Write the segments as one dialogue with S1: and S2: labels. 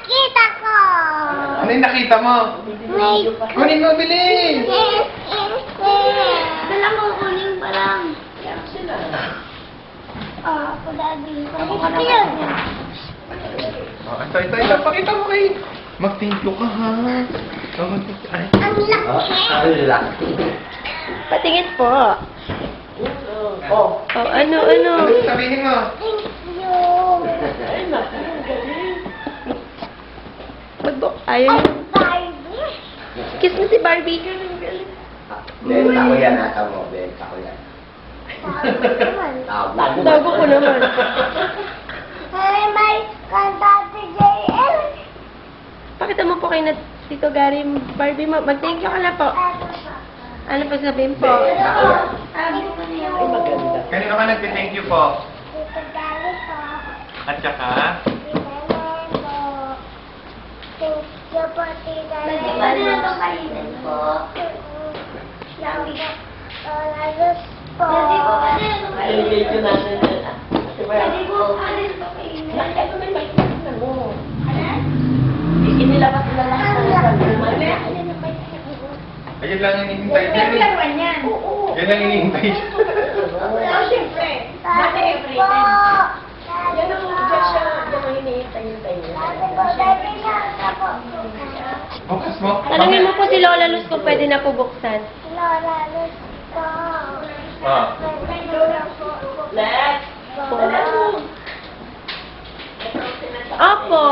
S1: Kita ko!
S2: Ano yung nakita mo?
S1: May...
S2: Kunin mo, bilis!
S1: Dala mo, kunin pa lang. Ako daddy. Yun.
S2: Oh, ito. Pakita mo kay... Mag-thank you ka, ha? Oh, mag-thank you. Ay.
S1: Ang laki.
S3: Patingin po.
S2: Oh.
S3: Oh, ano?
S2: Ano sabihin mo?
S1: Thank you.
S3: Ayaw niyo.
S1: Barbie.
S3: Kiss mo si Barbie.
S4: Benta ko yan, ata mo. Benta ko yan. Tago.
S3: Tago ko naman.
S1: Ay, may kanta si JL.
S3: Pakita mo po kay na Tito Gary, Barbie mo. Mag-thank you ka na po. Ano pa sabihin po?
S4: Benta ko yan.
S1: Sabi ko niya.
S4: Ay, maganda.
S2: Kanino ka nag-thank you po?
S1: Tito Gary po.
S2: At saka?
S1: Thank you po, Tita Lena.
S5: Pwede na ito kainin po.
S1: Yummy. Lagos po.
S5: Pwede po, pwede na ito kainin.
S4: Medyo natin yan.
S5: Pwede po, pwede na ito kainin.
S4: Ito may mic na mo.
S5: Ano?
S4: Inilabas na lahat ng
S5: Ano?
S2: Ayun lang yung hinihintay niya.
S5: Laruan yan.
S2: Yan lang hinihintay niya.
S5: Oh, siyempre. Dati every time. Yan ang dyan siya. Yan ang hinihintay niya.
S2: Bukas mo?
S3: Tanungin mo po si Lola Luz kung pwede na po buksan.
S1: Lola, let's go.
S2: Ah.
S4: Let's
S3: Opo.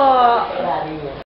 S4: Maraming